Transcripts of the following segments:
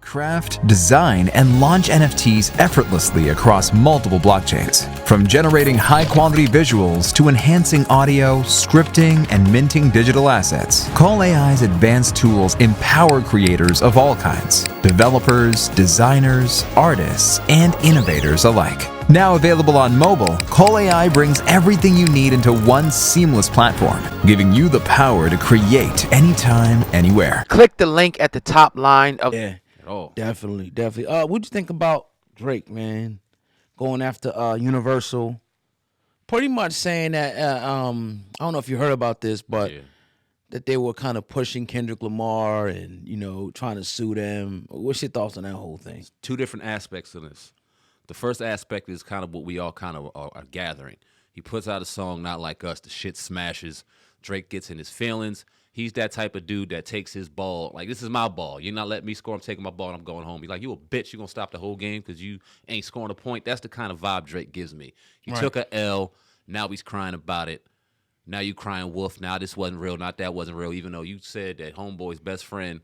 Craft, design, and launch NFTs effortlessly across multiple blockchains. From generating high-quality visuals to enhancing audio, scripting, and minting digital assets, Call AI's advanced tools empower creators of all kinds, developers, designers, artists, and innovators alike. Now available on mobile, Call AI brings everything you need into one seamless platform, giving you the power to create anytime, anywhere. Click the link at the top line of... Yeah, definitely. What'd you think about Drake, man? Going after Universal. Pretty much saying that, I don't know if you heard about this, but that they were kind of pushing Kendrick Lamar and, trying to sue them. What's your thoughts on that whole thing? Two different aspects of this. The first aspect is kind of what we all kind of are gathering. He puts out a song, Not Like Us. The shit smashes. Drake gets in his feelings. He's that type of dude that takes his ball. Like, this is my ball. You're not letting me score. I'm taking my ball and I'm going home. He's like, you a bitch. You're going to stop the whole game because you ain't scoring a point. That's the kind of vibe Drake gives me. He took a L. Now he's crying about it. Now you crying wolf. Now this wasn't real. Not that wasn't real. Even though you said that homeboy's best friend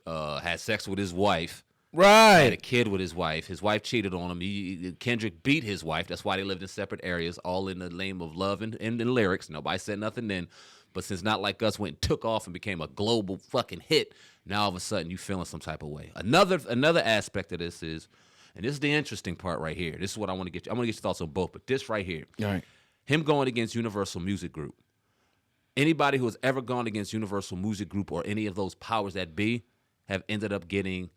had sex with his wife. Right. Had a kid with his wife. His wife cheated on him. Kendrick beat his wife. That's why they lived in separate areas, all in the name of love and lyrics. Nobody said nothing then. But since Not Like Us went and took off and became a global fucking hit, now all of a sudden you feeling some type of way. Another aspect of this is, and this is the interesting part right here. This is what I want to get you. I want to get your thoughts on both, but this right here. All right. Him going against Universal Music Group. Anybody who has ever gone against Universal Music Group or any of those powers that be have ended up getting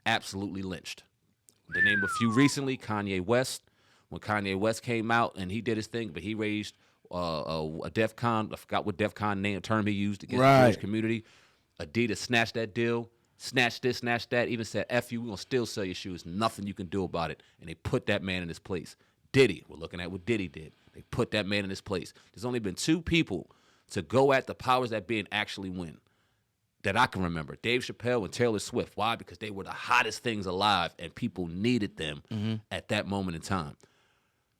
absolutely lynched. To name a few recently, Kanye West. When Kanye West came out and he did his thing, but he raised a DEF CON, I forgot what DEF CON term he used against the Jewish community. Adidas snatched that deal, snatched this, snatched that, even said, F you, we're going to still sell your shoes. Nothing you can do about it. And they put that man in his place. Diddy, we're looking at what Diddy did. They put that man in his place. There's only been two people to go at the powers that be and actually win that I can remember. Dave Chappelle and Taylor Swift. Why? Because they were the hottest things alive and people needed them at that moment in time.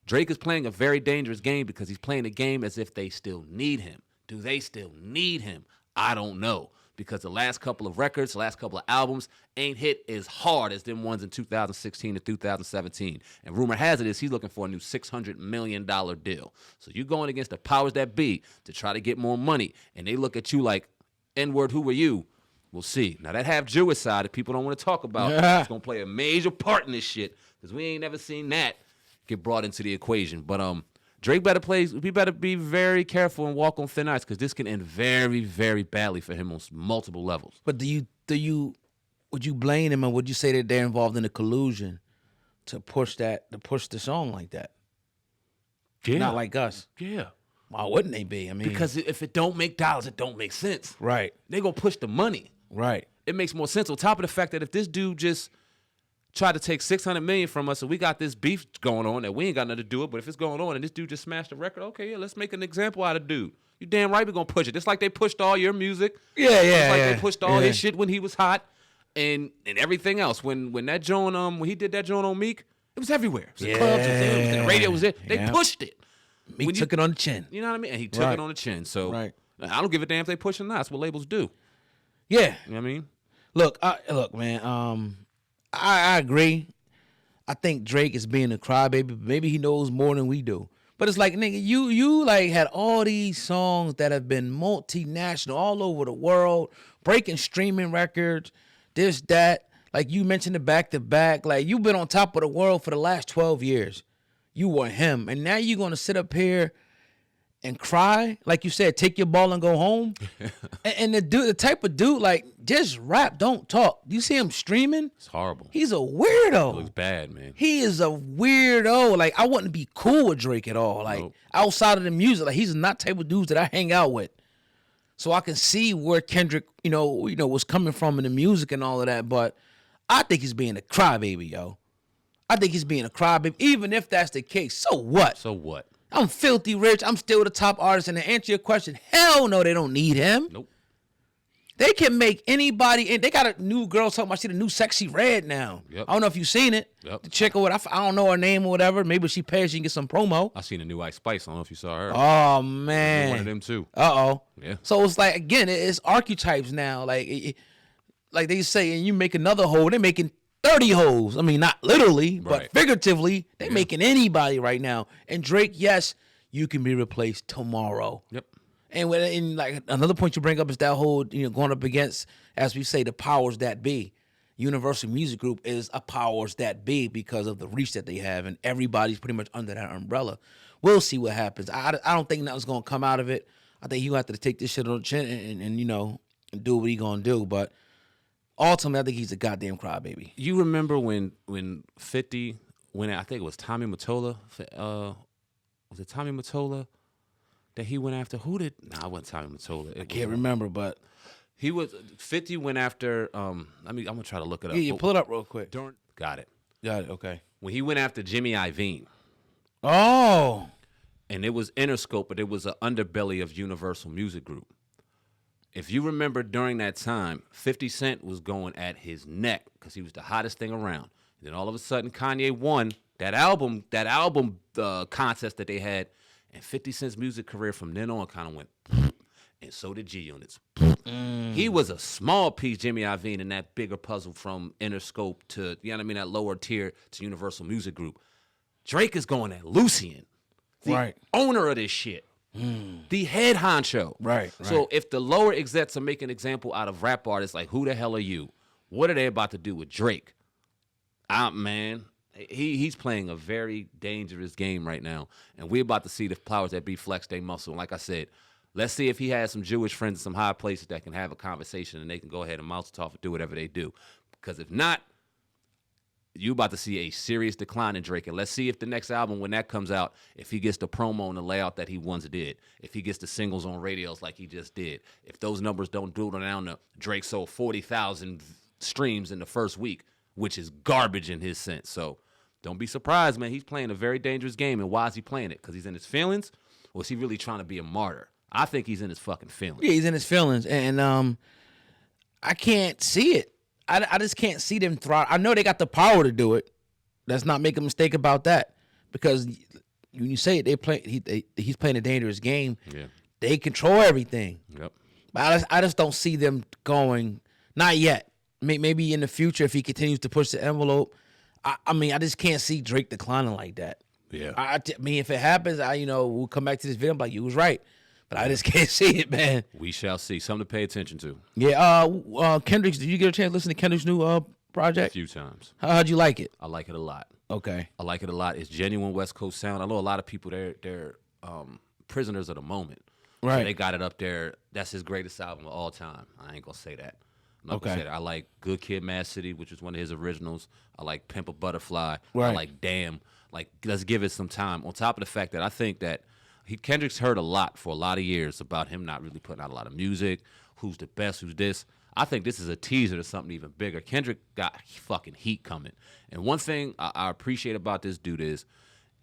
Drake is playing a very dangerous game because he's playing a game as if they still need him. Do they still need him? I don't know. Because the last couple of records, the last couple of albums ain't hit as hard as them ones in 2016 to 2017. And rumor has it is he's looking for a new $600 million deal. So you're going against the powers that be to try to get more money. And they look at you like, N-word, who are you? We'll see. Now, that half-Jewish side that people don't want to talk about is going to play a major part in this shit because we ain't never seen that get brought into the equation. But Drake we better be very careful and walk on thin ice because this can end very, very badly for him on multiple levels. But would you blame him, or would you say that they're involved in a collusion to push the song like that? Yeah. Not Like Us. Yeah. Why wouldn't they be? I mean, because if it don't make dollars, it don't make sense. Right. They gonna push the money. Right. It makes more sense on top of the fact that if this dude just tried to take $600 million from us and we got this beef going on that we ain't got nothing to do with, but if it's going on and this dude just smashed the record, okay, yeah, let's make an example out of dude. You damn right we're gonna push it. Just like they pushed all your music. Yeah. Just like they pushed all his shit when he was hot and everything else. When that joint when he did that joint on Meek, it was everywhere. It was the clubs, it was there, it was the radio was there. They pushed it. Meek took it on the chin. You know what I mean? And he took it on the chin. So I don't give a damn if they push or not. That's what labels do. Yeah. You know what I mean? Look, man. I agree. I think Drake is being a crybaby, but maybe he knows more than we do. But it's like, nigga, you like had all these songs that have been multinational all over the world, breaking streaming records, this, that. Like you mentioned the back-to-back. Like you've been on top of the world for the last 12 years. You were him. And now you're going to sit up here and cry? Like you said, take your ball and go home? and the type of dude, like, just rap, don't talk. You see him streaming? It's horrible. He's a weirdo. It looks bad, man. He is a weirdo. Like, I wouldn't be cool with Drake at all. Like, outside of the music, like, he's not the type of dudes that I hang out with. So I can see where Kendrick, was coming from in the music and all of that. But I think he's being a crybaby, yo. I think he's being a crybaby. Even if that's the case, so what? So what? I'm filthy rich. I'm still the top artist. And to answer your question, hell no, they don't need him. Nope. They can make anybody, and they got a new girl talking about she the new Sexy Red now. Yep. I don't know if you've seen it. Yep. The chick or what, I don't know her name or whatever. Maybe she pays, she can get some promo. I seen a new Ice Spice. I don't know if you saw her. Oh, man. One of them too. Uh-oh. Yeah. So it's like, again, it's archetypes now. Like like they say, and you make another hole, they're making 30 holes. I mean, not literally, but Right. figuratively, they're making anybody right now. And Drake, yes, you can be replaced tomorrow. Yep. And like another point you bring up is that whole, going up against, as we say, the powers that be. Universal Music Group is a powers that be because of the reach that they have, and everybody's pretty much under that umbrella. We'll see what happens. I don't think nothing's gonna come out of it. I think he'll have to take this shit on the chin and do what he gonna do. But ultimately, I think he's a goddamn crybaby. You remember when 50 went? I think it was Tommy Mottola. Was it Tommy Mottola that he went after? Who did? Nah, it wasn't Tommy Mottola. I can't remember, but 50 went after. I'm gonna try to look it up. yeah, pull it up real quick. Got it. Got it. Okay. When he went after Jimmy Iovine, Oh, and it was Interscope, but it was an underbelly of Universal Music Group. If you remember during that time, 50 Cent was going at his neck because he was the hottest thing around. And then all of a sudden, Kanye won that album contest that they had, and 50 Cent's music career from then on kind of went, and so did G-Unit's. He was a small piece, Jimmy Iovine, in that bigger puzzle from Interscope to, that lower tier to Universal Music Group. Drake is going at Lucien, the owner of this shit. The head honcho. Right. So if the lower execs are making an example out of rap artists, like, who the hell are you? What are they about to do with Drake? Man, he's playing a very dangerous game right now, and we're about to see the powers that be flex their muscle. And like I said, let's see if he has some Jewish friends in some high places that can have a conversation and they can go ahead and mouth off and do whatever they do. Because if not, you about to see a serious decline in Drake. And let's see if the next album, when that comes out, if he gets the promo and the layout that he once did, if he gets the singles on radios like he just did, if those numbers don't doodle down to Drake sold 40,000 streams in the first week, which is garbage in his sense. So don't be surprised, man. He's playing a very dangerous game. And why is he playing it? Because he's in his feelings? Or is he really trying to be a martyr? I think he's in his fucking feelings. Yeah, he's in his feelings. And I can't see it. I just can't see them thrive. I know they got the power to do it. Let's not make a mistake about that. Because when you say it, he's playing a dangerous game. Yeah. They control everything. Yep. But I just don't see them going. Not yet. Maybe in the future if he continues to push the envelope. I just can't see Drake declining like that. Yeah. I mean, if it happens, we'll come back to this video. I'm like, you was right. But I just can't see it, man. We shall see. Something to pay attention to. Yeah. Kendrick's. Did you get a chance to listen to Kendrick's new project? A few times. How'd you like it? I like it a lot. Okay. I like it a lot. It's genuine West Coast sound. I know a lot of people, they're prisoners of the moment. Right. So they got it up there. That's his greatest album of all time. I ain't going to say that. I'm not gonna say that. I like Good Kid, Mad City, which is one of his originals. I like Pimp a Butterfly. Right. I like Damn. Like, let's give it some time. On top of the fact that I think that Kendrick's heard a lot for a lot of years about him not really putting out a lot of music, who's the best, who's this. I think this is a teaser to something even bigger. Kendrick got fucking heat coming. And one thing I appreciate about this dude is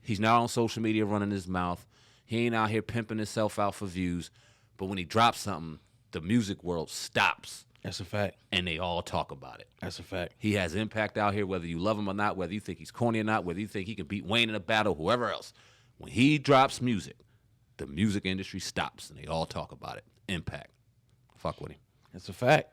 he's not on social media running his mouth. He ain't out here pimping himself out for views. But when he drops something, the music world stops. That's a fact. And they all talk about it. That's a fact. He has impact out here, whether you love him or not, whether you think he's corny or not, whether you think he can beat Wayne in a battle, whoever else. When he drops music, the music industry stops, and they all talk about it. Impact. Fuck with him. That's a fact.